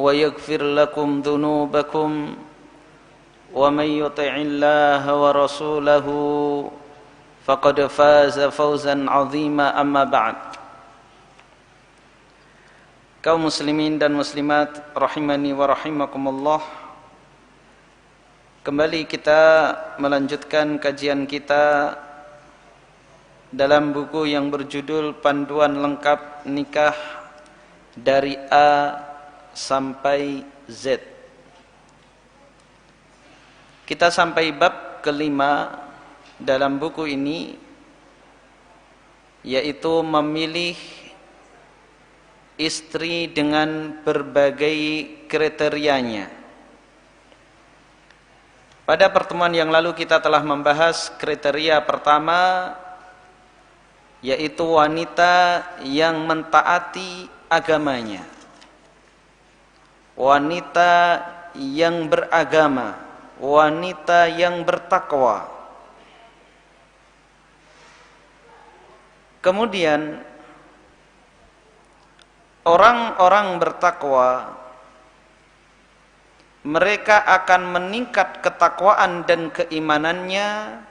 ويغفر لكم ذنوبكم ومن يطع الله ورسوله فقد فاز فوزا عظيما أما بعد. Kaum muslimin dan muslimat rahimani wa rahimakumullah, kembali kita melanjutkan kajian kita dalam buku yang berjudul Panduan Lengkap Nikah dari A sampai Z. Kita sampai bab kelima dalam buku ini, yaitu memilih istri dengan berbagai kriterianya. Pada pertemuan yang lalu kita telah membahas kriteria pertama, yaitu wanita yang mentaati agamanya, wanita yang beragama, wanita yang bertakwa. Kemudian orang-orang bertakwa, mereka akan meningkat ketakwaan dan keimanannya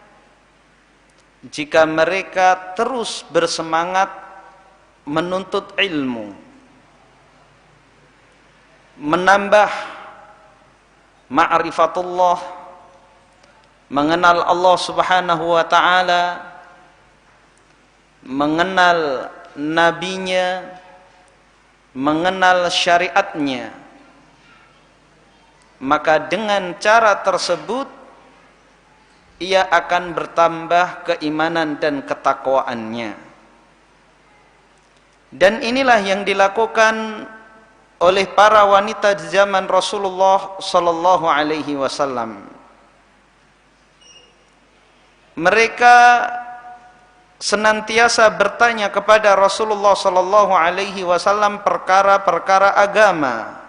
jika mereka terus bersemangat menuntut ilmu, menambah ma'rifatullah, mengenal Allah Subhanahu wa ta'ala, mengenal nabinya, mengenal syariatnya. Maka dengan cara tersebut ia akan bertambah keimanan dan ketakwaannya. Dan inilah yang dilakukan oleh para wanita di zaman Rasulullah sallallahu alaihi wasallam. Mereka senantiasa bertanya kepada Rasulullah sallallahu alaihi wasallam perkara-perkara agama.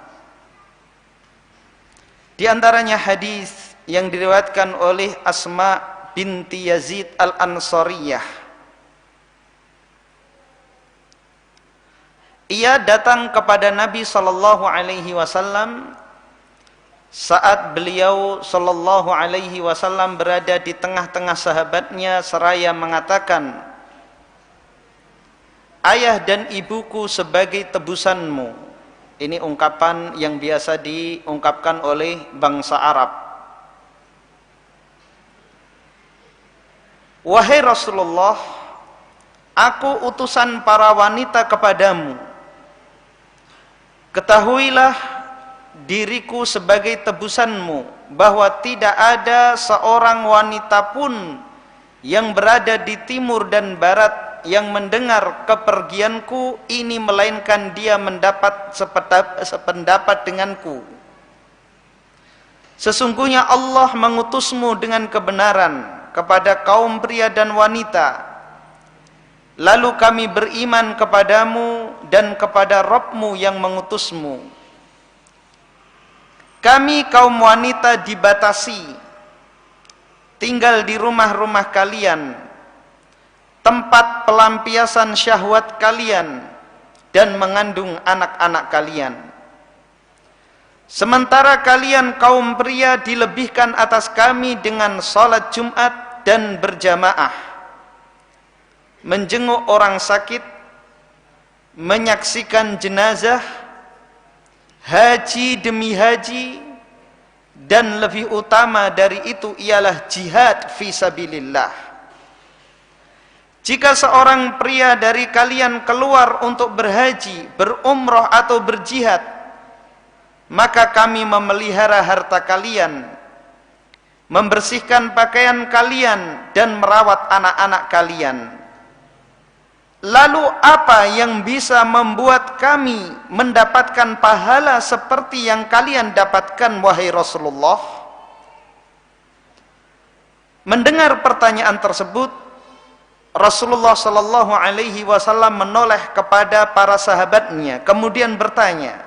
Di antaranya hadis yang diriwayatkan oleh Asma binti Yazid al-Ansariyah. Ia datang kepada Nabi sallallahu alaihi wasallam saat beliau sallallahu alaihi wasallam berada di tengah-tengah sahabatnya seraya mengatakan, "Ayah dan ibuku sebagai tebusanmu." Ini ungkapan yang biasa diungkapkan oleh bangsa Arab. "Wahai Rasulullah, aku utusan para wanita kepadamu. Ketahuilah diriku sebagai tebusanmu, bahwa tidak ada seorang wanita pun yang berada di timur dan barat yang mendengar kepergianku ini, melainkan dia mendapat sependapat denganku. Sesungguhnya Allah mengutusmu dengan kebenaran kepada kaum pria dan wanita. Lalu kami beriman kepadamu dan kepada Rabbmu yang mengutusmu. Kami kaum wanita dibatasi tinggal di rumah-rumah kalian, tempat pelampiasan syahwat kalian, dan mengandung anak-anak kalian. Sementara kalian kaum pria dilebihkan atas kami dengan salat Jumat dan berjamaah, menjenguk orang sakit, menyaksikan jenazah, haji demi haji, dan lebih utama dari itu ialah jihad fi sabilillah. Jika seorang pria dari kalian keluar untuk berhaji, berumrah atau berjihad, maka kami memelihara harta kalian, membersihkan pakaian kalian, dan merawat anak-anak kalian. Lalu apa yang bisa membuat kami mendapatkan pahala seperti yang kalian dapatkan, wahai Rasulullah?" Mendengar pertanyaan tersebut, Rasulullah sallallahu alaihi wasallam menoleh kepada para sahabatnya, kemudian bertanya,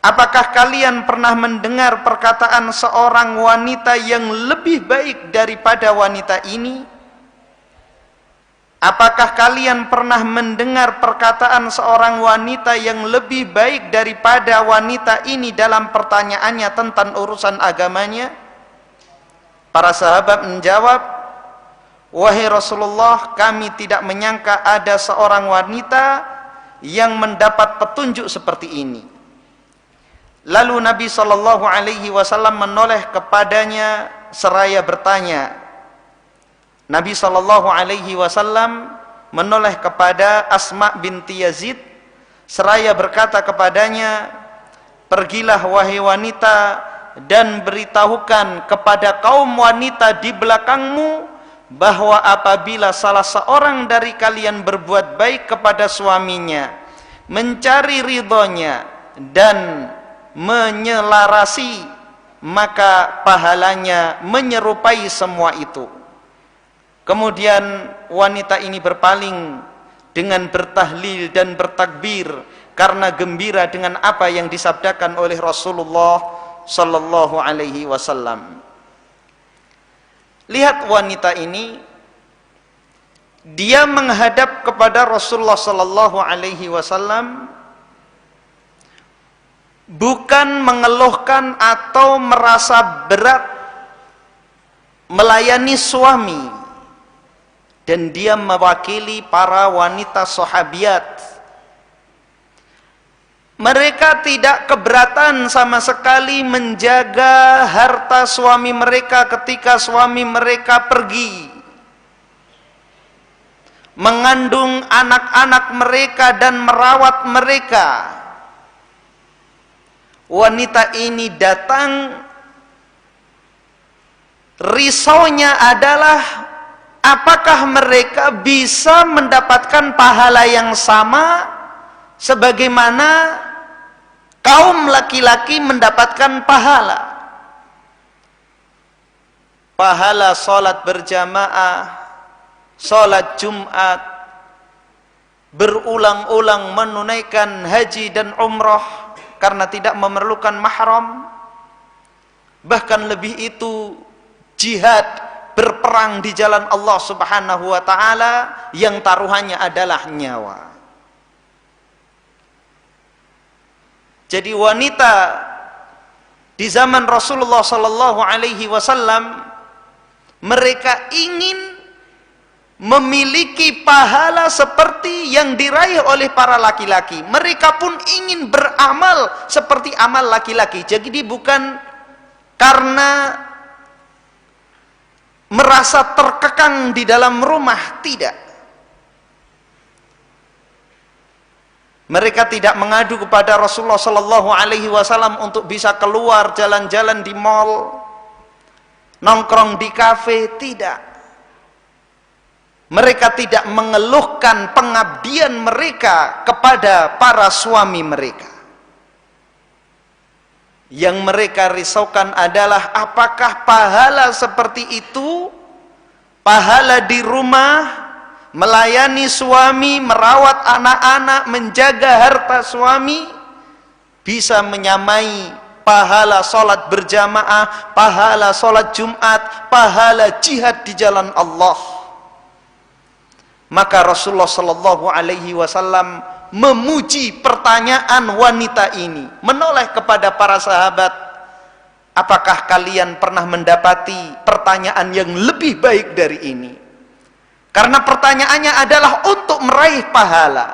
"Apakah kalian pernah mendengar perkataan seorang wanita yang lebih baik daripada wanita ini?" Apakah kalian pernah mendengar perkataan seorang wanita yang lebih baik daripada wanita ini dalam pertanyaannya tentang urusan agamanya? Para sahabat menjawab, wahai Rasulullah, kami tidak menyangka ada seorang wanita yang mendapat petunjuk seperti ini. Lalu Nabi SAW menoleh kepadanya seraya bertanya. Nabi SAW menoleh kepada Asma binti Yazid seraya berkata kepadanya, pergilah wahai wanita dan beritahukan kepada kaum wanita di belakangmu bahwa apabila salah seorang dari kalian berbuat baik kepada suaminya, mencari ridhonya dan menyelarasi, maka pahalanya menyerupai semua itu. Kemudian wanita ini berpaling dengan bertahlil dan bertakbir karena gembira dengan apa yang disabdakan oleh Rasulullah sallallahu alaihi wasallam. Lihat wanita ini, dia menghadap kepada Rasulullah sallallahu alaihi wasallam bukan mengeluhkan atau merasa berat melayani suami. Dan dia mewakili para wanita sahabiat. Mereka tidak keberatan sama sekali menjaga harta suami mereka ketika suami mereka pergi, mengandung anak-anak mereka dan merawat mereka. Wanita ini datang, risaunya adalah apakah mereka bisa mendapatkan pahala yang sama sebagaimana kaum laki-laki mendapatkan pahala. Pahala salat berjamaah, salat Jumat, berulang-ulang menunaikan haji dan umrah karena tidak memerlukan mahram. Bahkan lebih itu, jihad, berperang di jalan Allah Subhanahu wa taala yang taruhannya adalah nyawa. Jadi wanita di zaman Rasulullah sallallahu alaihi wasallam, mereka ingin memiliki pahala seperti yang diraih oleh para laki-laki. Mereka pun ingin beramal seperti amal laki-laki. Jadi bukan karena merasa terkekang di dalam rumah, tidak. Mereka tidak mengadu kepada Rasulullah sallallahu alaihi wasallam untuk bisa keluar jalan-jalan di mal, nongkrong di kafe, tidak. Mereka tidak mengeluhkan pengabdian mereka kepada para suami mereka. Yang mereka risaukan adalah apakah pahala seperti itu, pahala di rumah, melayani suami, merawat anak-anak, menjaga harta suami, bisa menyamai pahala salat berjamaah, pahala salat Jumat, pahala jihad di jalan Allah. Maka Rasulullah sallallahu alaihi wasallam memuji pertanyaan wanita ini, menoleh kepada para sahabat, apakah kalian pernah mendapati pertanyaan yang lebih baik dari ini? Karena pertanyaannya adalah untuk meraih pahala.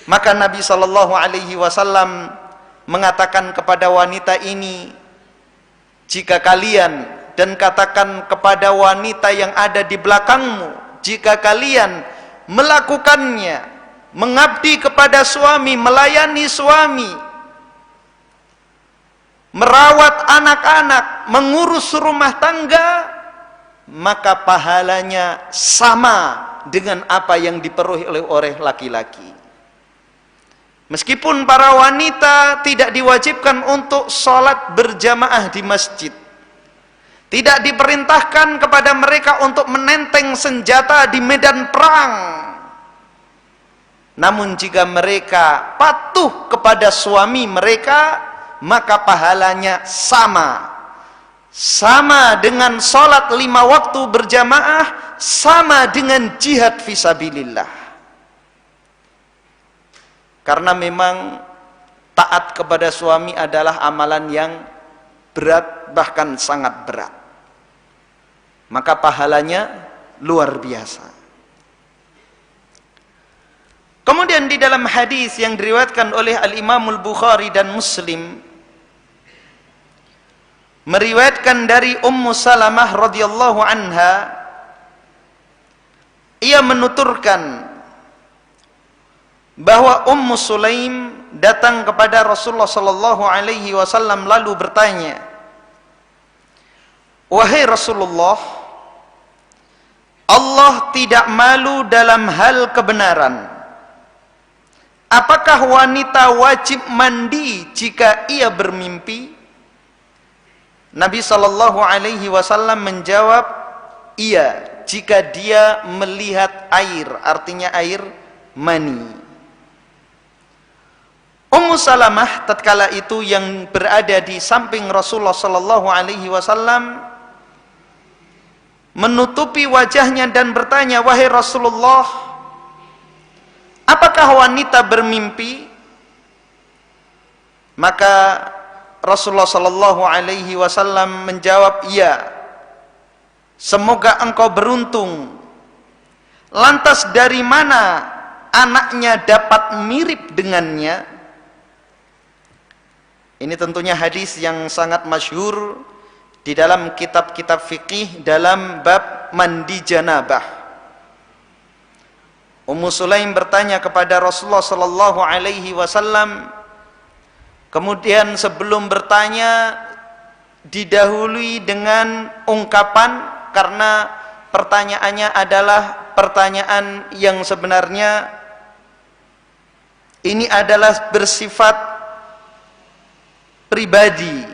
Maka Nabi sallallahu alaihi wasallam mengatakan kepada wanita ini, jika kalian, dan katakan kepada wanita yang ada di belakangmu, jika kalian melakukannya, mengabdi kepada suami, melayani suami, merawat anak-anak, mengurus rumah tangga, maka pahalanya sama dengan apa yang diperoleh oleh laki-laki. Meskipun para wanita tidak diwajibkan untuk sholat berjamaah di masjid, tidak diperintahkan kepada mereka untuk menenteng senjata di medan perang, namun jika mereka patuh kepada suami mereka, maka pahalanya sama dengan sholat 5 waktu berjamaah, sama dengan jihad fisabilillah. Karena memang taat kepada suami adalah amalan yang berat, bahkan sangat berat. Maka pahalanya luar biasa. Kemudian di dalam hadis yang diriwayatkan oleh Al-Imamul Bukhari dan Muslim, meriwayatkan dari Ummu Salamah radhiyallahu anha, ia menuturkan bahwa Ummu Sulaim datang kepada Rasulullah sallallahu alaihi wasallam lalu bertanya, "Wahai Rasulullah, Allah tidak malu dalam hal kebenaran. Apakah wanita wajib mandi jika ia bermimpi?" Nabi sallallahu alaihi wasallam menjawab, "Iya, jika dia melihat air," artinya air mani. Ummu Salamah tatkala itu yang berada di samping Rasulullah sallallahu alaihi wasallam menutupi wajahnya dan bertanya, "Wahai Rasulullah, apakah wanita bermimpi?" Maka Rasulullah sallallahu alaihi wasallam menjawab, "Iya. Semoga engkau beruntung. Lantas dari mana anaknya dapat mirip dengannya?" Ini tentunya hadis yang sangat masyhur di dalam kitab-kitab fikih dalam bab mandi janabah. Ummu Sulaim bertanya kepada Rasulullah sallallahu alaihi wasallam, kemudian sebelum bertanya didahului dengan ungkapan, karena pertanyaannya adalah pertanyaan yang sebenarnya ini adalah bersifat pribadi,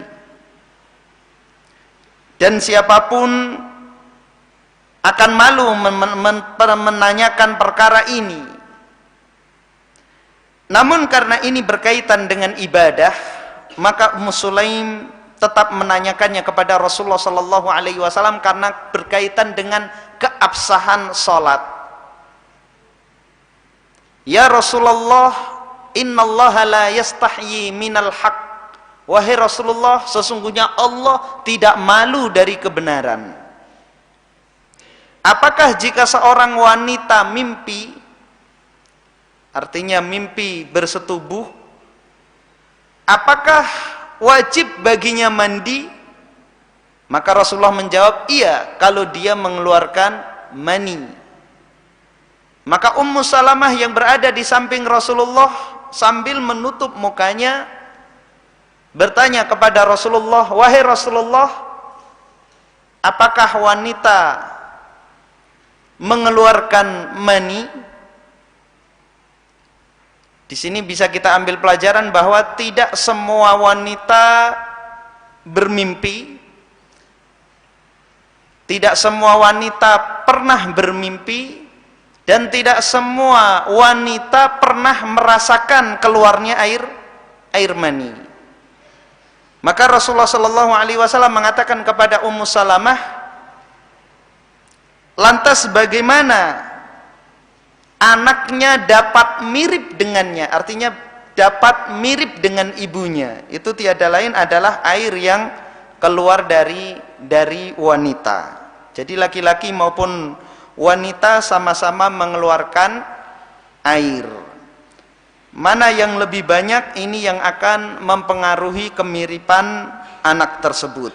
dan siapapun akan malu menanyakan perkara ini. Namun karena ini berkaitan dengan ibadah, maka Ummu Sulaim tetap menanyakannya kepada Rasulullah sallallahu alaihi wasallam karena berkaitan dengan keabsahan salat. "Ya Rasulullah, innallaha la yastahyi minal haqq." Wahai Rasulullah, sesungguhnya Allah tidak malu dari kebenaran. Apakah jika seorang wanita mimpi, artinya mimpi bersetubuh, apakah wajib baginya mandi? Maka Rasulullah menjawab, "Iya, kalau dia mengeluarkan mani." Maka Ummu Salamah yang berada di samping Rasulullah sambil menutup mukanya bertanya kepada Rasulullah, "Wahai Rasulullah, apakah wanita mengeluarkan mani?" Di sini bisa kita ambil pelajaran bahwa tidak semua wanita bermimpi, tidak semua wanita pernah bermimpi, dan tidak semua wanita pernah merasakan keluarnya air mani. Maka Rasulullah sallallahu alaihi wasallam mengatakan kepada Ummu Salamah, "Lantas bagaimana anaknya dapat mirip dengannya?" Artinya dapat mirip dengan ibunya. Itu tiada lain adalah air yang keluar dari wanita. Jadi laki-laki maupun wanita sama-sama mengeluarkan air. Mana yang lebih banyak, ini yang akan mempengaruhi kemiripan anak tersebut.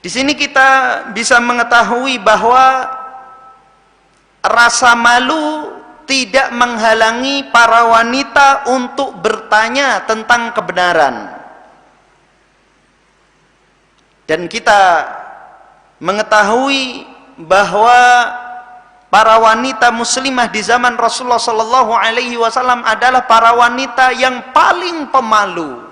Di sini kita bisa mengetahui bahwa rasa malu tidak menghalangi para wanita untuk bertanya tentang kebenaran. Dan kita mengetahui bahwa para wanita muslimah di zaman Rasulullah sallallahu alaihi wasallam adalah para wanita yang paling pemalu.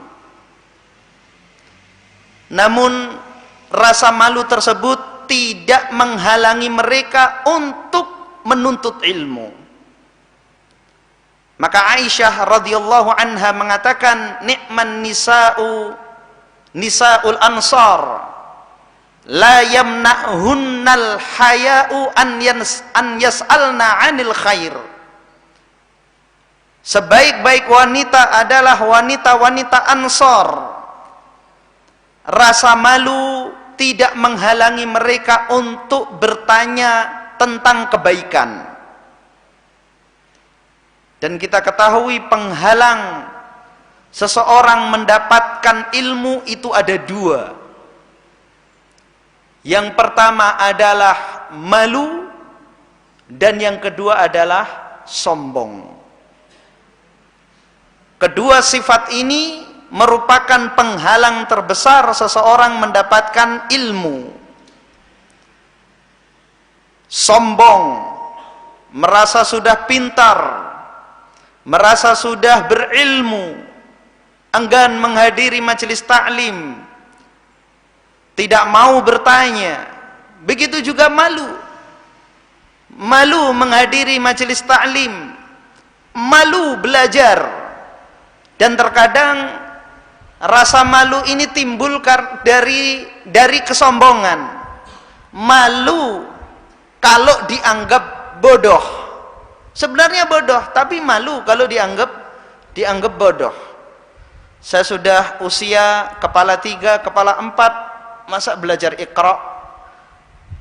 Namun rasa malu tersebut tidak menghalangi mereka untuk menuntut ilmu. Maka Aisyah radhiyallahu anha mengatakan, "Ni'man nisa'ul ansar la yamna'hunnal haya'u an yas'alna 'anil khair. Sebaik-baik wanita adalah wanita-wanita Ansor. Rasa malu tidak menghalangi mereka untuk bertanya tentang kebaikan. Dan kita ketahui penghalang seseorang mendapatkan ilmu itu ada dua. Yang pertama adalah malu, dan yang kedua adalah sombong. Kedua sifat ini merupakan penghalang terbesar seseorang mendapatkan ilmu. Sombong, merasa sudah pintar, merasa sudah berilmu, enggan menghadiri majelis ta'lim, tidak mau bertanya. Begitu juga malu. Malu menghadiri majelis ta'lim, malu belajar. Dan terkadang rasa malu ini timbul dari kesombongan. Malu kalau dianggap bodoh. Sebenarnya bodoh, tapi malu kalau dianggap bodoh. Saya sudah usia kepala 3, kepala 4, masa belajar Iqra?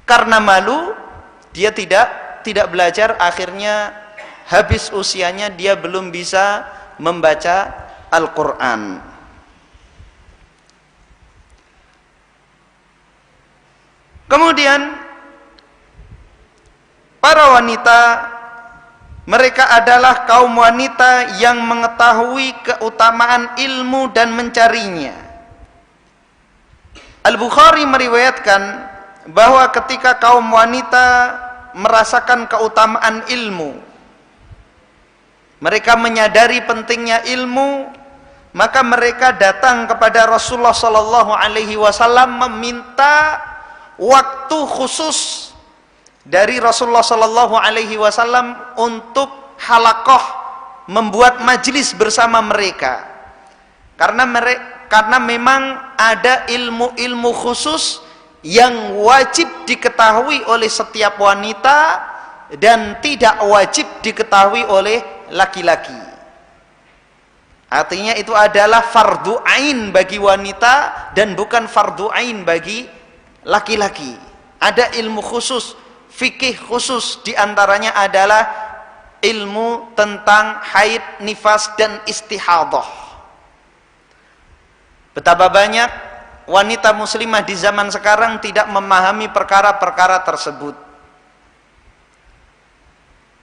Karena malu, dia tidak belajar, akhirnya habis usianya dia belum bisa membaca Al-Quran. Kemudian para wanita, mereka adalah kaum wanita yang mengetahui keutamaan ilmu dan mencarinya. Al-Bukhari meriwayatkan bahwa ketika kaum wanita merasakan keutamaan ilmu, mereka menyadari pentingnya ilmu, maka mereka datang kepada Rasulullah sallallahu alaihi wasallam meminta waktu khusus dari Rasulullah sallallahu alaihi wasallam untuk halaqah, membuat majlis bersama mereka. Karena memang ada ilmu-ilmu khusus yang wajib diketahui oleh setiap wanita dan tidak wajib diketahui oleh laki-laki. Artinya itu adalah fardu ain bagi wanita dan bukan fardu ain bagi laki-laki. Ada ilmu khusus, fikih khusus, diantaranya adalah ilmu tentang haid, nifas, dan istihadah. Betapa banyak wanita muslimah di zaman sekarang tidak memahami perkara-perkara tersebut.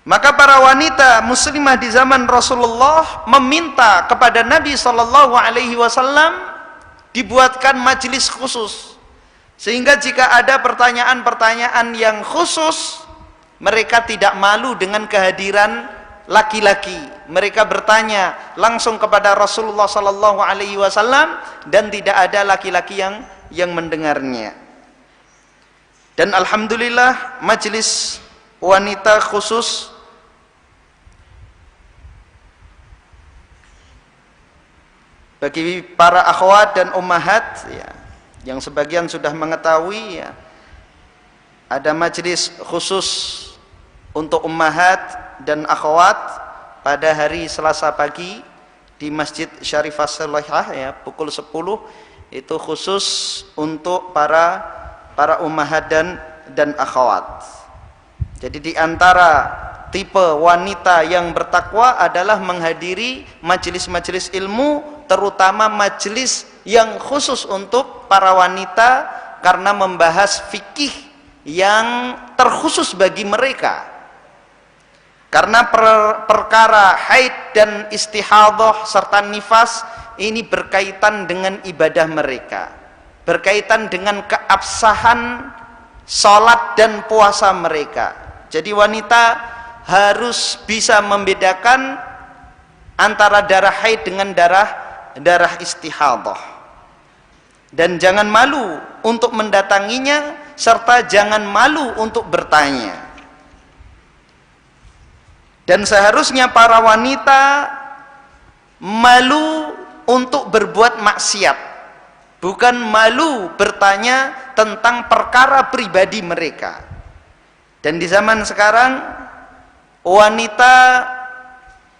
Maka para wanita muslimah di zaman Rasulullah meminta kepada Nabi sallallahu alaihi wasallam dibuatkan majelis khusus, sehingga jika ada pertanyaan-pertanyaan yang khusus, mereka tidak malu dengan kehadiran laki-laki. Mereka bertanya langsung kepada Rasulullah sallallahu alaihi wasallam dan tidak ada laki-laki yang mendengarnya. Dan alhamdulillah majelis wanita khusus bagi para akhwat dan ummahat, ya, yang sebagian sudah mengetahui, ya, ada majelis khusus untuk ummahat dan akhwat pada hari Selasa pagi di Masjid Syarifah Salihah, ya, pukul 10, itu khusus untuk para ummahat dan akhwat. Jadi di antara tipe wanita yang bertakwa adalah menghadiri majelis-majelis ilmu, terutama majelis yang khusus untuk para wanita, karena membahas fikih yang terkhusus bagi mereka. Karena perkara haid dan istihadah serta nifas ini berkaitan dengan ibadah mereka, berkaitan dengan keabsahan salat dan puasa mereka. Jadi wanita harus bisa membedakan antara darah haid dengan darah istihadah, dan jangan malu untuk mendatanginya, serta jangan malu untuk bertanya. Dan seharusnya para wanita malu untuk berbuat maksiat, bukan malu bertanya tentang perkara pribadi mereka. Dan di zaman sekarang wanita,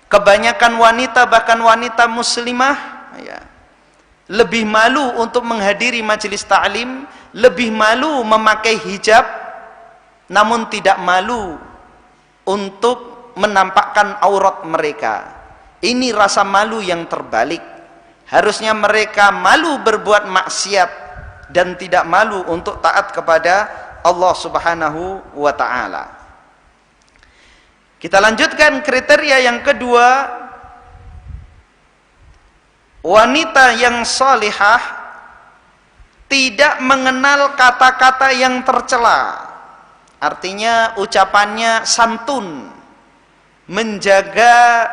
kebanyakan wanita, bahkan wanita muslimah ya, lebih malu untuk menghadiri majelis ta'lim, lebih malu memakai hijab, namun tidak malu untuk menampakkan aurat mereka. Ini rasa malu yang terbalik. Harusnya mereka malu berbuat maksiat dan tidak malu untuk taat kepada Allah Subhanahu wa ta'ala. Kita lanjutkan kriteria yang kedua. Wanita yang salihah tidak mengenal kata-kata yang tercela. Artinya ucapannya santun, menjaga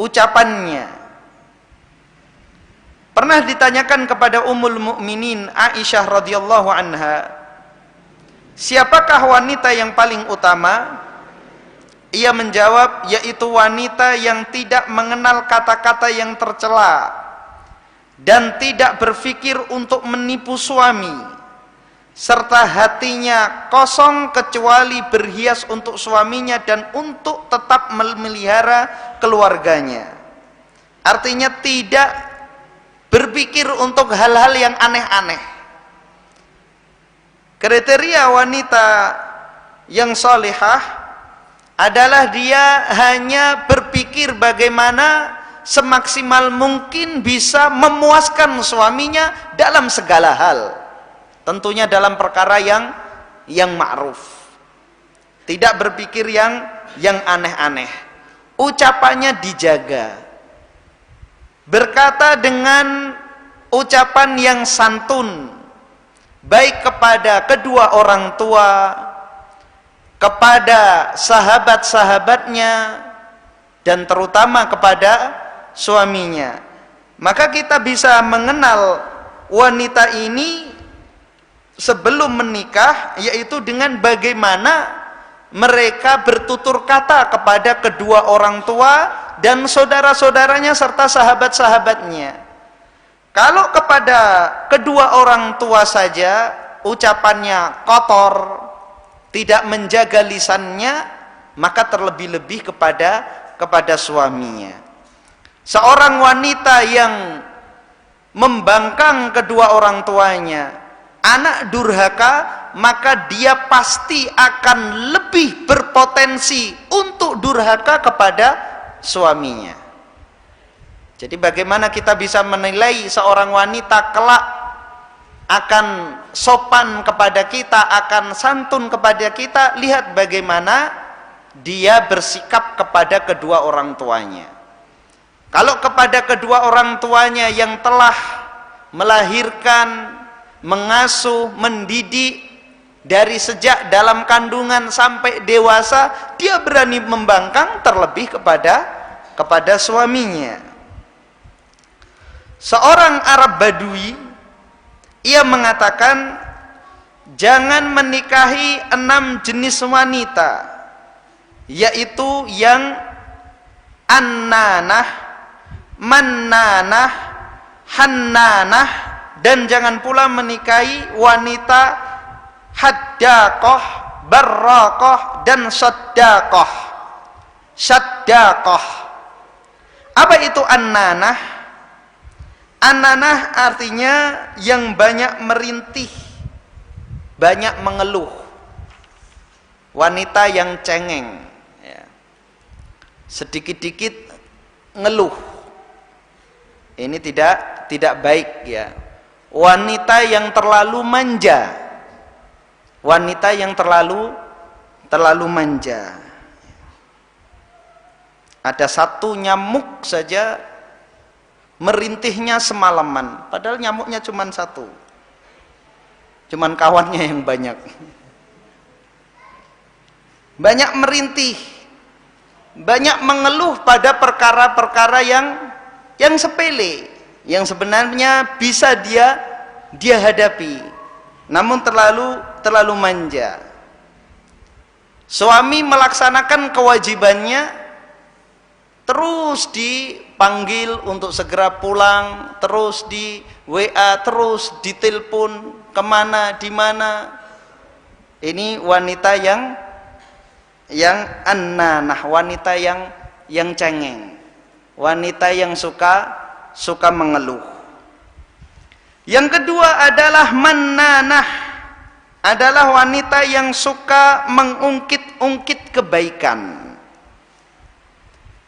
ucapannya. Pernah ditanyakan kepada Ummul Mukminin Aisyah radhiyallahu anha, siapakah wanita yang paling utama? Ia menjawab, yaitu wanita yang tidak mengenal kata-kata yang tercela dan tidak berpikir untuk menipu suami, serta hatinya kosong kecuali berhias untuk suaminya dan untuk tetap memelihara keluarganya. Artinya tidak berpikir untuk hal-hal yang aneh-aneh. Kriteria wanita yang salihah adalah dia hanya berpikir bagaimana semaksimal mungkin bisa memuaskan suaminya dalam segala hal. Tentunya dalam perkara yang ma'ruf. Tidak berpikir yang aneh-aneh. Ucapannya dijaga. Berkata dengan ucapan yang santun, baik kepada kedua orang tua, kepada sahabat-sahabatnya, dan terutama kepada suaminya. Maka kita bisa mengenal wanita ini sebelum menikah, yaitu dengan bagaimana mereka bertutur kata kepada kedua orang tua dan saudara-saudaranya serta sahabat-sahabatnya. Kalau kepada kedua orang tua saja ucapannya kotor, tidak menjaga lisannya, maka terlebih-lebih kepada suaminya. Seorang wanita yang membangkang kedua orang tuanya, anak durhaka, maka dia pasti akan lebih berpotensi untuk durhaka kepada suaminya. Jadi bagaimana kita bisa menilai seorang wanita kelak akan sopan kepada kita, akan santun kepada kita? Lihat bagaimana dia bersikap kepada kedua orang tuanya. Kalau kepada kedua orang tuanya yang telah melahirkan, mengasuh, mendidik dari sejak dalam kandungan sampai dewasa, dia berani membangkang, terlebih kepada suaminya. Seorang Arab Badui, ia mengatakan, jangan menikahi 6 jenis wanita, yaitu yang annanah, mannanah, hannanah, dan jangan pula menikahi wanita haddaqah, barraqah, dan saddaqah. Saddaqah. Apa itu annanah? Annanah artinya yang banyak merintih, banyak mengeluh. Wanita yang cengeng, ya. Sedikit-dikit ngeluh. Ini tidak baik, ya. Wanita yang terlalu manja, wanita yang terlalu manja. Ada satu nyamuk saja merintihnya semalaman, padahal nyamuknya cuma satu, cuman kawannya yang banyak. Banyak merintih, banyak mengeluh pada perkara-perkara yang sepele, yang sebenarnya bisa dia hadapi, namun terlalu manja. Suami melaksanakan kewajibannya, terus dipanggil untuk segera pulang, terus di WA, terus ditelepon kemana, di mana. Ini wanita yang annanah, wanita yang cengeng, wanita yang suka mengeluh. Yang kedua adalah mannanah, adalah wanita yang suka mengungkit-ungkit kebaikan.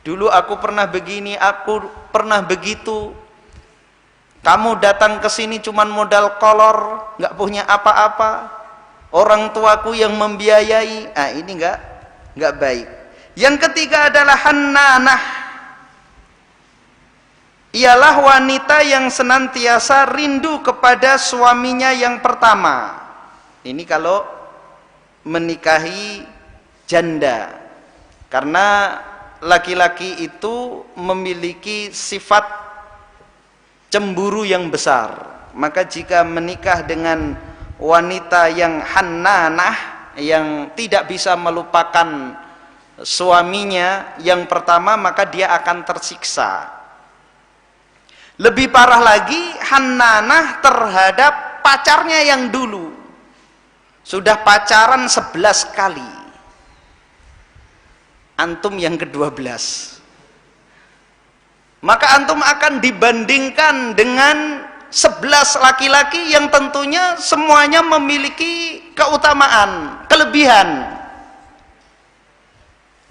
Dulu aku pernah begini, aku pernah begitu. Kamu datang ke sini cuman modal kolor, nggak punya apa-apa. Orang tuaku yang membiayai. Ah, ini nggak baik. Yang ketiga adalah hannanah, ialah wanita yang senantiasa rindu kepada suaminya yang pertama. Ini kalau menikahi janda, karena laki-laki itu memiliki sifat cemburu yang besar. Maka jika menikah dengan wanita yang hannanah, yang tidak bisa melupakan suaminya yang pertama, maka dia akan tersiksa. Lebih parah lagi, hannanah terhadap pacarnya yang dulu. Sudah pacaran 11 kali. Antum yang ke-12. Maka antum akan dibandingkan dengan 11 laki-laki yang tentunya semuanya memiliki keutamaan, kelebihan.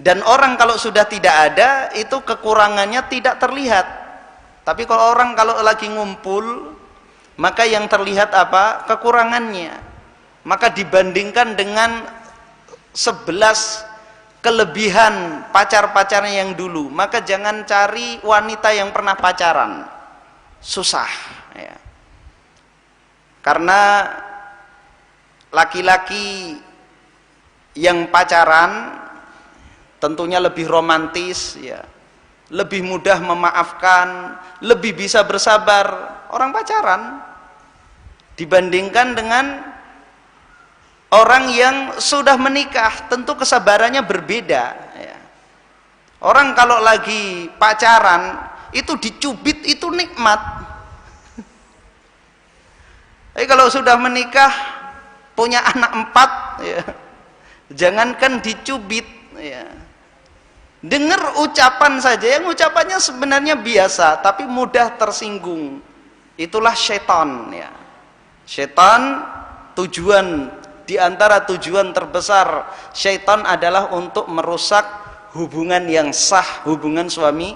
Dan orang kalau sudah tidak ada, itu kekurangannya tidak terlihat. Tapi kalau orang kalau lagi ngumpul, maka yang terlihat apa? Kekurangannya. Maka dibandingkan dengan 11 kelebihan pacar-pacarnya yang dulu, maka jangan cari wanita yang pernah pacaran. Susah ya. Karena laki-laki yang pacaran tentunya lebih romantis ya, lebih mudah memaafkan, lebih bisa bersabar orang pacaran dibandingkan dengan orang yang sudah menikah. Tentu kesabarannya berbeda ya. Orang kalau lagi pacaran itu dicubit itu nikmat. Tapi kalau sudah menikah, punya anak 4 ya, jangankan dicubit ya, dengar ucapan saja yang ucapannya sebenarnya biasa tapi mudah tersinggung, itulah syaitan ya. Syaitan, tujuan di antara tujuan terbesar syaitan adalah untuk merusak hubungan yang sah, hubungan suami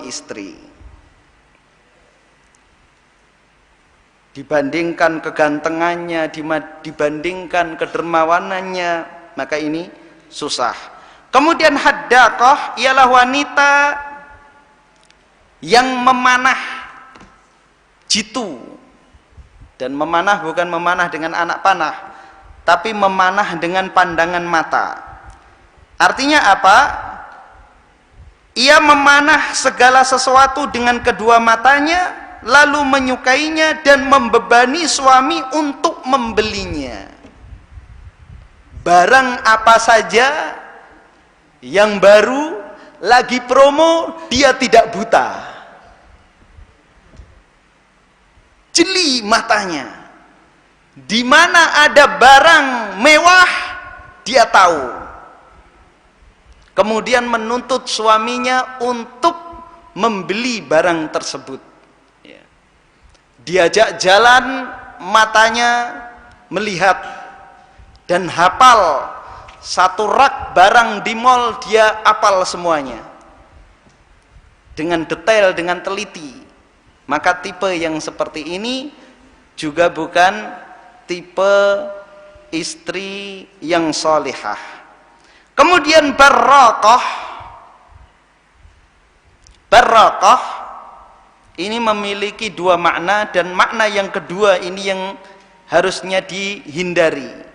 istri. Dibandingkan kegantengannya, dibandingkan kedermawanannya, maka ini susah. Kemudian haddaqah ialah wanita yang memanah jitu. Dan memanah bukan memanah dengan anak panah, tapi memanah dengan pandangan mata. Artinya apa? Ia memanah segala sesuatu dengan kedua matanya, lalu menyukainya dan membebani suami untuk membelinya. Barang apa saja yang baru, lagi promo, dia tidak buta. Jeli matanya. Di mana ada barang mewah, dia tahu. Kemudian menuntut suaminya untuk membeli barang tersebut. Diajak jalan, matanya melihat dan hafal. Satu rak barang di mall dia hafal semuanya dengan detail, dengan teliti. Maka tipe yang seperti ini juga bukan tipe istri yang solihah. Kemudian barraqah ini memiliki dua makna, dan makna yang kedua ini yang harusnya dihindari.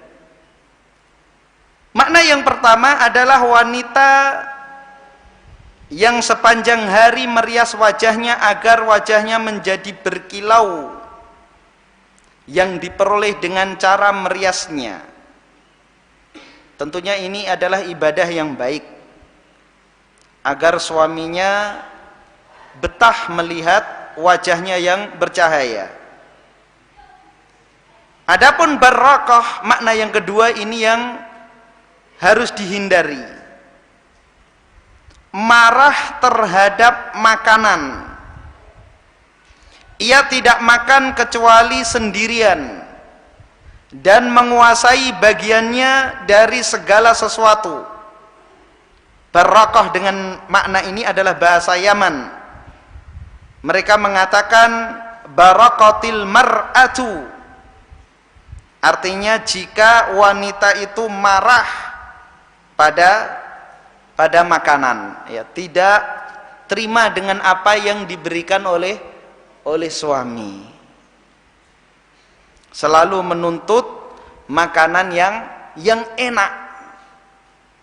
Makna yang pertama adalah wanita yang sepanjang hari merias wajahnya agar wajahnya menjadi berkilau, yang diperoleh dengan cara meriasnya. Tentunya ini adalah ibadah yang baik, agar suaminya betah melihat wajahnya yang bercahaya. Adapun barakah, makna yang kedua ini yang harus dihindari. Marah terhadap makanan. Ia tidak makan kecuali sendirian dan menguasai bagiannya dari segala sesuatu. Barakah dengan makna ini adalah bahasa Yaman. Mereka mengatakan barakatil mar'atu, artinya jika wanita itu marah pada makanan, ya, tidak terima dengan apa yang diberikan oleh suami, selalu menuntut makanan yang enak,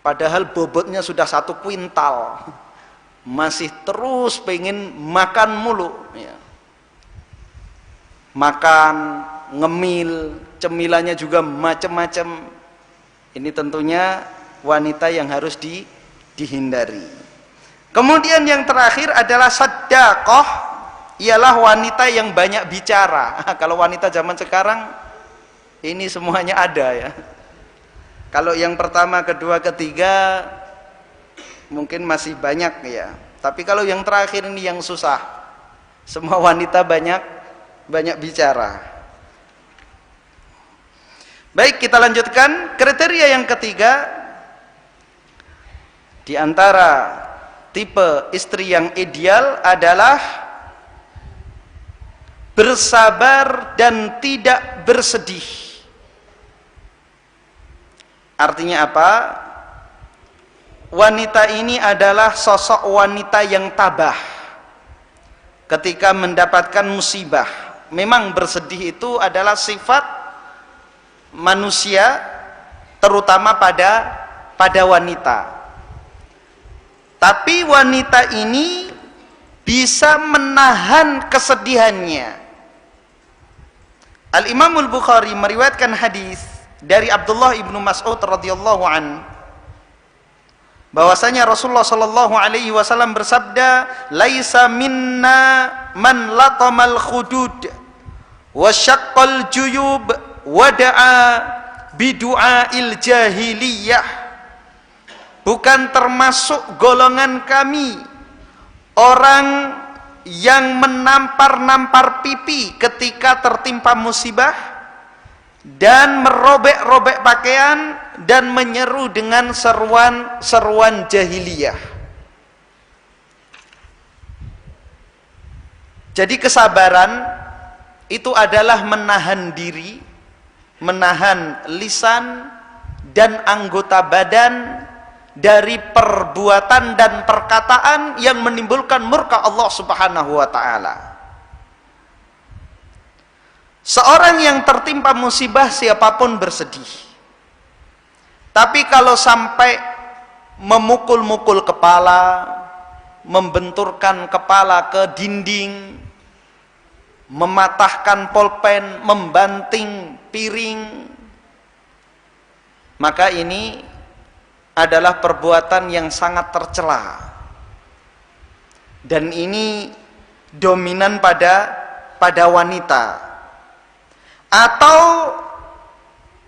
padahal bobotnya sudah 1 kuintal, masih terus pengen makan mulu, ya. Makan, ngemil, cemilannya juga macam-macam. Ini tentunya wanita yang harus dihindari. Kemudian yang terakhir adalah sadaqah, ialah wanita yang banyak bicara. Kalau wanita zaman sekarang ini semuanya ada, ya. Kalau yang pertama, kedua, ketiga mungkin masih banyak, ya. Tapi kalau yang terakhir ini yang susah. Semua wanita banyak bicara. Baik, kita lanjutkan. Kriteria yang ketiga, di antara tipe istri yang ideal adalah bersabar dan tidak bersedih. Artinya apa? Wanita ini adalah sosok wanita yang tabah ketika mendapatkan musibah. Memang bersedih itu adalah sifat manusia, terutama pada wanita. Tapi wanita ini bisa menahan kesedihannya. Al-Imam Al-Bukhari meriwayatkan hadis dari Abdullah ibnu Mas'ud radhiyallahu an, bahwasanya Rasulullah sallallahu alaihi wasallam bersabda, "Laisa minna man latamal khudud wa syaqqal juyub wada'a bidu'ail jahiliyah." Bukan termasuk golongan kami orang yang menampar-nampar pipi ketika tertimpa musibah dan merobek-robek pakaian dan menyeru dengan seruan jahiliyah. Jadi kesabaran itu adalah menahan diri, menahan lisan dan anggota badan dari perbuatan dan perkataan yang menimbulkan murka Allah Subhanahu wa taala. Seorang yang tertimpa musibah siapapun bersedih. Tapi kalau sampai memukul-mukul kepala, membenturkan kepala ke dinding, mematahkan pulpen, membanting piring, maka ini adalah perbuatan yang sangat tercela, dan ini dominan pada wanita. Atau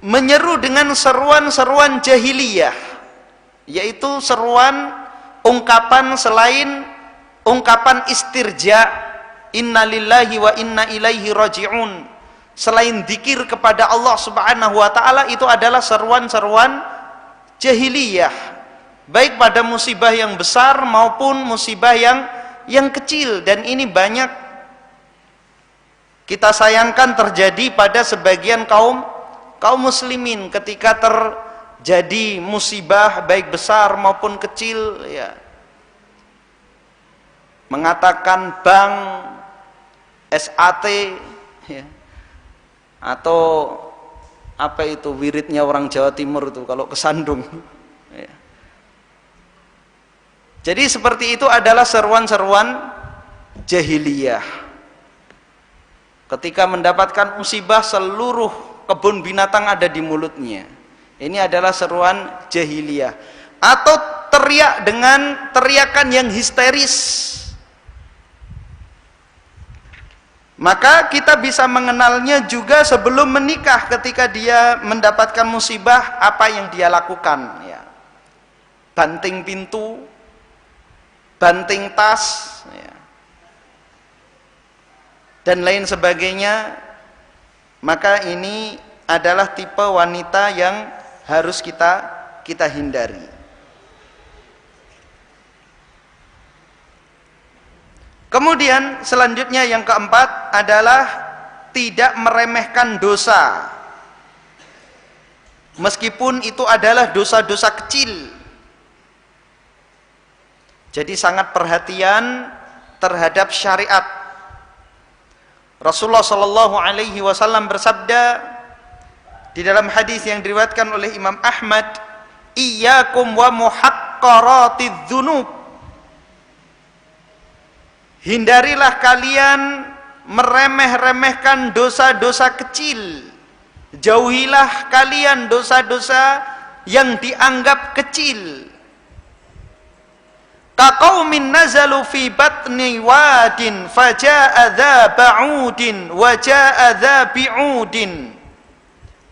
menyeru dengan seruan-seruan jahiliyah, yaitu seruan ungkapan selain ungkapan istirja, inna lillahi wa inna ilaihi raji'un, selain zikir kepada Allah Subhanahu wa taala, itu adalah seruan-seruan jahiliyah, baik pada musibah yang besar maupun musibah yang kecil. Dan ini banyak kita sayangkan terjadi pada sebagian kaum muslimin ketika terjadi musibah baik besar maupun kecil, ya, mengatakan bang, SAT, ya, atau apa itu wiridnya orang Jawa Timur itu kalau kesandung, ya. Jadi seperti itu adalah seruan-seruan jahiliyah. Ketika mendapatkan musibah, seluruh kebun binatang ada di mulutnya. Ini adalah seruan jahiliyah. Atau teriak dengan teriakan yang histeris, Maka kita bisa mengenalnya juga sebelum menikah, ketika dia mendapatkan musibah, apa yang dia lakukan, ya. Banting pintu, banting tas, ya, dan lain sebagainya. Maka ini adalah tipe wanita yang harus kita hindari. Kemudian selanjutnya yang keempat adalah tidak meremehkan dosa, meskipun itu adalah dosa-dosa kecil. Jadi sangat perhatian terhadap syariat. Rasulullah Shallallahu Alaihi Wasallam bersabda di dalam hadis yang diriwayatkan oleh Imam Ahmad, "Iyyakum wa muhaqqaratidz dzunub." Hindarilah kalian meremeh-remehkan dosa-dosa kecil. Jauhilah kalian dosa-dosa yang dianggap kecil. Kaqaumin nazalu fi batni wadin faja'a dza ba'udin wa ja'a dza bi'udin.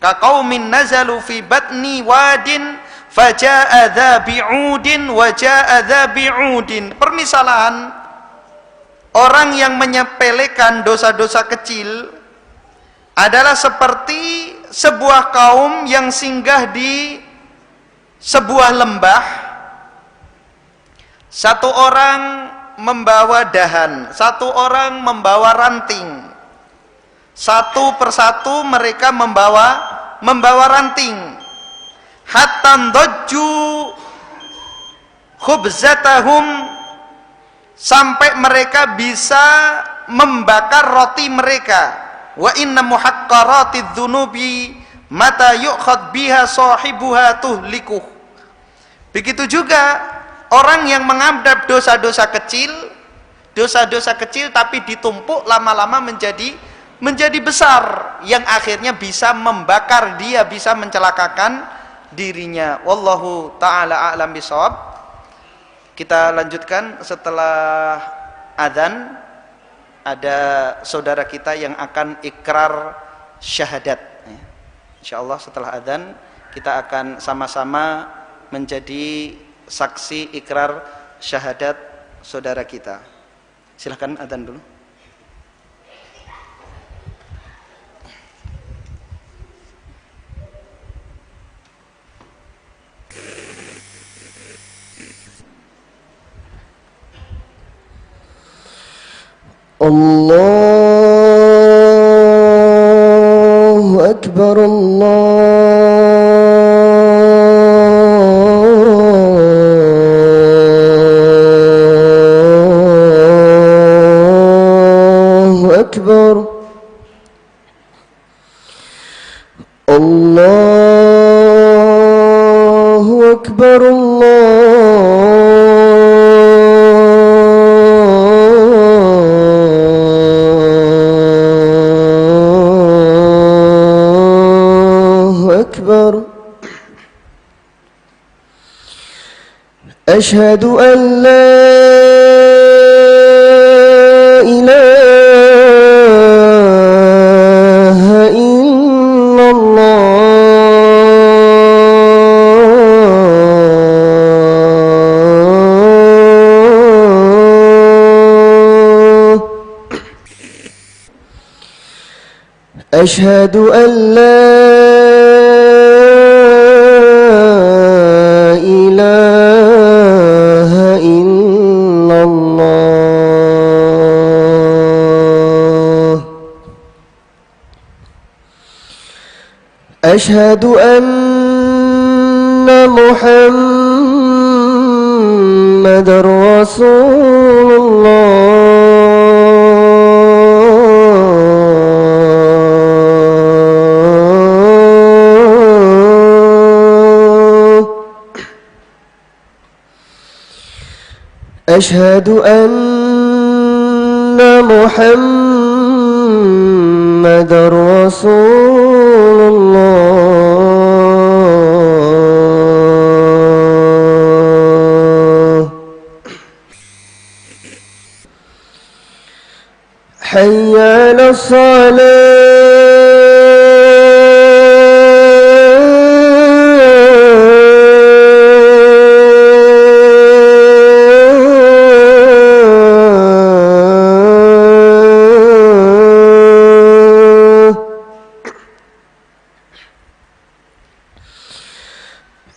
Kaqaumin nazalu fi batni wadin faja'a dza bi'udin wa ja'a dza bi'udin. Permisalan orang yang menyepelekan dosa-dosa kecil adalah seperti sebuah kaum yang singgah di sebuah lembah. Satu orang membawa dahan, satu orang membawa ranting. Satu persatu mereka membawa ranting. Hatta ndajju khubzatahum, sampai mereka bisa membakar roti mereka. Wa inna muhaqqaratidz dzunubi mata yu'khad biha sahibuha tuhlikuh. Begitu juga orang yang menganggap dosa-dosa kecil tapi ditumpuk lama-lama menjadi besar, yang akhirnya bisa membakar dia, bisa mencelakakan dirinya. Wallahu taala a'lam bishawab. Kita lanjutkan setelah adzan. Ada saudara kita yang akan ikrar syahadat. Insyaallah setelah adzan kita akan sama-sama menjadi saksi ikrar syahadat saudara kita. Silahkan adzan dulu. Allahu Akbar, Allahu Akbar, Allahu Akbar, أشهد أن لا إله إلا الله أشهد أن لا أشهد أن محمد رسول الله أشهد أن محمد رسول الله حي على الصلاة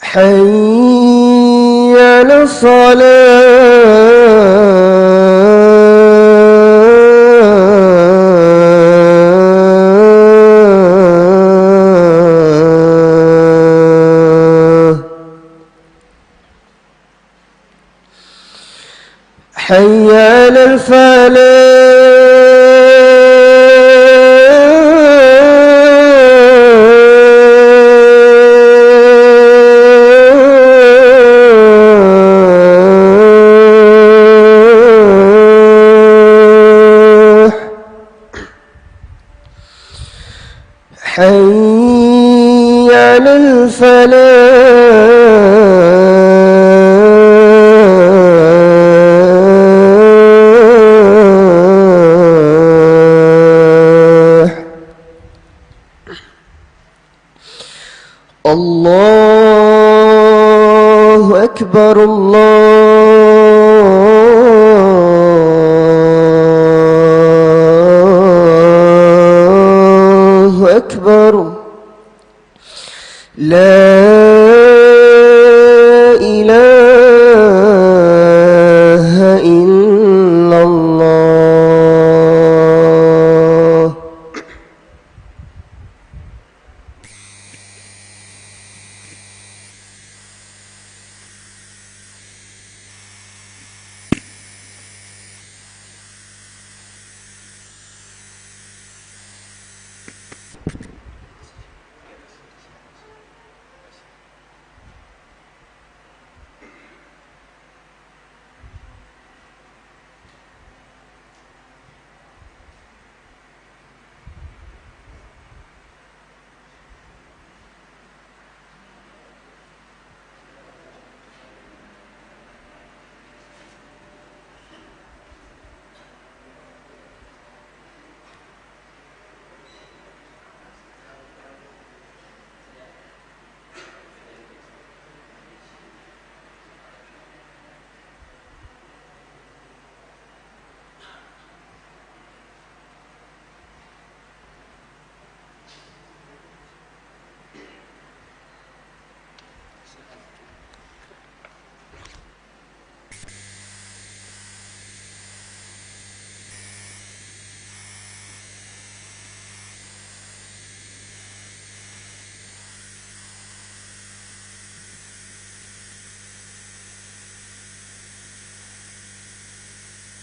حي على الصلاة حي على الفلاح حي على الفلاح الله أكبر الله أكبر لا إله إلا الله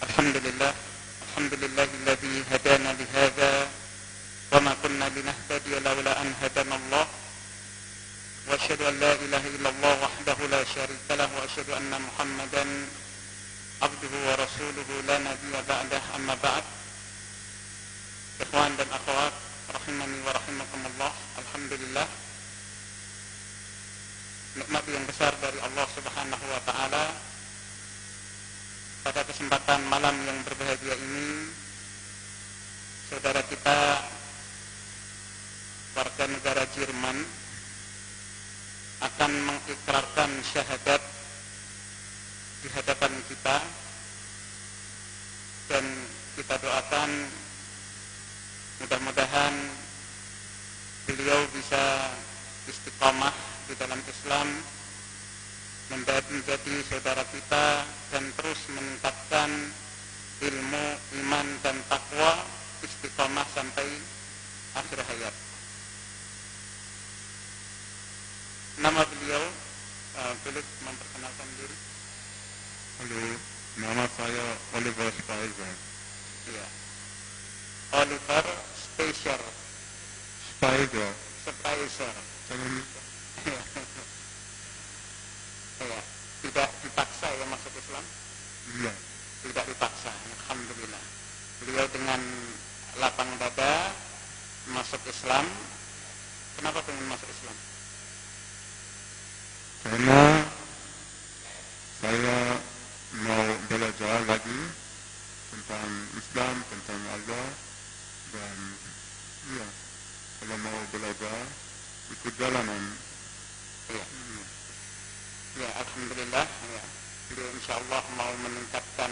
Alhamdulillah, alhamdulillahilladzi hadana lihadza wa ma kunna linahtadiya laula an hadana Allah wa asyhadu an la ilaha illallah wahdahu la syarika lahu wa asyhadu anna Muhammadan abduhu wa rasuluhu la nabiyya ba'dah amma ba'd. Ikhwan dan akhwat rahimani wa rahimakumullah, alhamdulillah nikmat yang besar dari Allah Subhanahu wa taala. Pada kesempatan malam yang berbahagia ini, saudara kita warga negara Jerman akan mengikrarkan syahadat di hadapan kita, dan kita doakan mudah-mudahan beliau bisa istiqamah di dalam Islam, menjadi saudara kita dan terus meningkatkan ilmu, iman dan takwa, istiqamah sampai akhir hayat. Nama beliau, boleh memperkenalkan diri? Halo, nama saya Oliver Spicer. Iya. Oliver Spicer. Spicer. Spicer. Jangan Ya, tidak dipaksa ya masuk Islam? iya. Tidak dipaksa, alhamdulillah. Beliau dengan lapang dada masuk Islam. Kenapa pengen masuk Islam? Karena saya mau belajar lagi tentang Islam, tentang Allah, perjalanan. Ya, ya alhamdulillah ya. Beliau insya Allah mau meningkatkan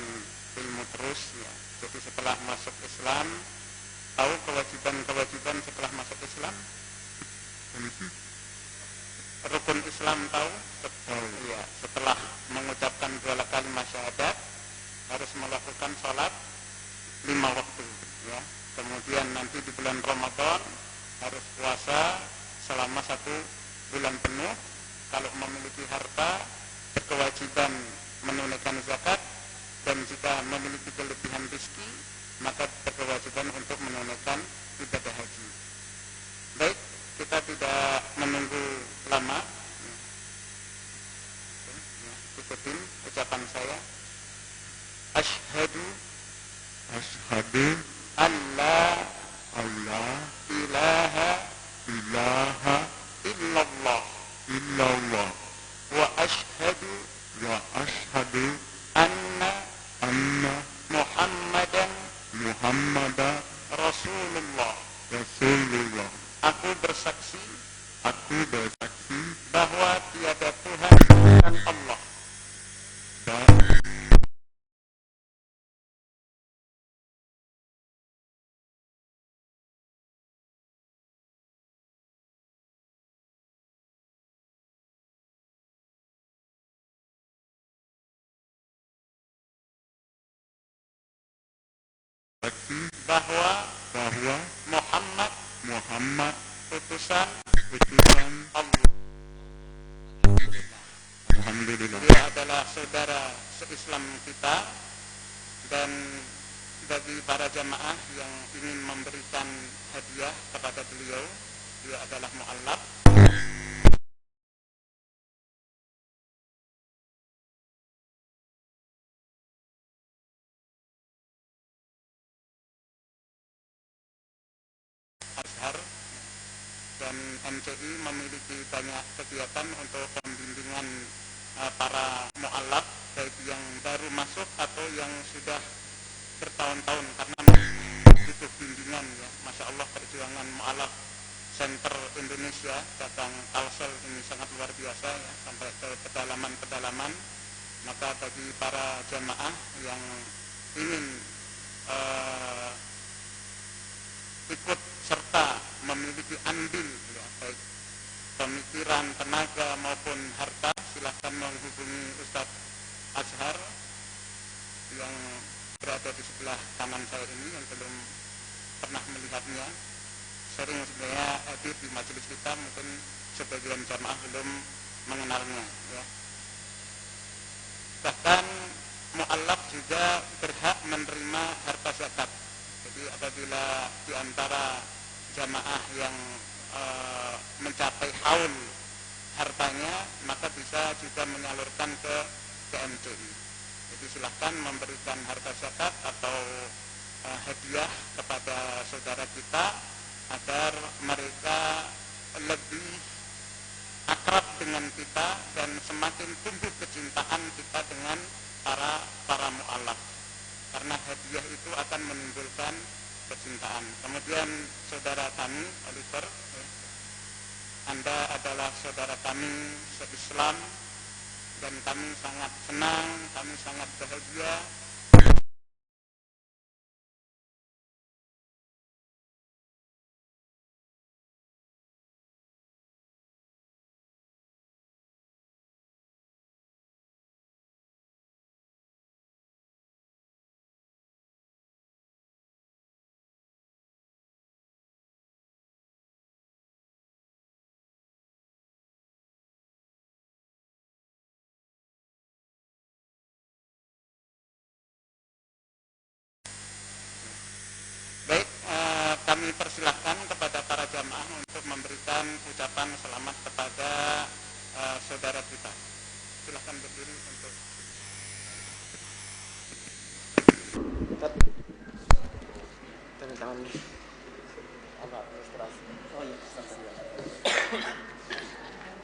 ilmu terus ya. Jadi setelah masuk Islam, tahu kewajiban-kewajiban setelah masuk Islam? Rukun Islam tahu? Ya, setelah mengucapkan 2 kalimat syahadat harus melakukan sholat 5 waktu ya. Kemudian nanti di bulan Ramadan harus puasa selama 1 bulan penuh. Kalau memiliki harta berkewajiban menunaikan zakat, dan jika memiliki kelebihan rezeki maka berkewajiban untuk menunaikan ibadah haji. Baik, kita tidak menunggu lama. Ikutin ucapan saya. Asyhadu alla ilaha illallah wa asyhadu anna Muhammadan Rasulullah. Aku bersaksi bahwa tiada Tuhan selain Allah. Bahwa Muhammad utusan Allah. Alhamdulillah. Dia adalah saudara se-Islam kita, dan bagi para jamaah yang ingin memberikan hadiah kepada beliau, dia adalah mu'allaf. Azhar, dan MCI memiliki banyak kegiatan untuk pembimbingan para mu'allaf, baik yang baru masuk atau yang sudah bertahun-tahun, karena butuh bimbingan ya. Masya Allah, perjuangan mu'allaf Center Indonesia cabang Kalsel ini sangat luar biasa ya, sampai ke pedalaman-pedalaman. Maka bagi para jamaah yang ingin ikut serta memiliki andil ya, baik pemikiran, tenaga maupun harta, silahkan menghubungi Ustadz Azhar yang berada di sebelah kanan saya ini, yang belum pernah melihatnya. Sering sebenarnya hadir di majelis kita, mungkin sebagian jamaah belum mengenalnya ya. Bahkan mu'allaf juga berhak menerima harta zakat. Jadi apabila di antara jamaah yang mencapai haul hartanya, maka bisa juga menyalurkan ke MCI. Jadi silahkan memberikan harta zakat atau hadiah kepada saudara kita agar mereka lebih akrab dengan kita dan semakin tumbuh kecintaan kita dengan para mu'allaf. Karena hadiah itu akan menimbulkan kecintaan. Kemudian saudara kami, Oliver, Anda adalah saudara kami se-Islam, dan kami sangat senang, kami sangat bahagia kami persilahkan kepada para jamaah untuk memberikan ucapan selamat kepada saudara kita. Silahkan berdiri untuk Tanda tangan. Apa? Ilustrasi. Oh iya.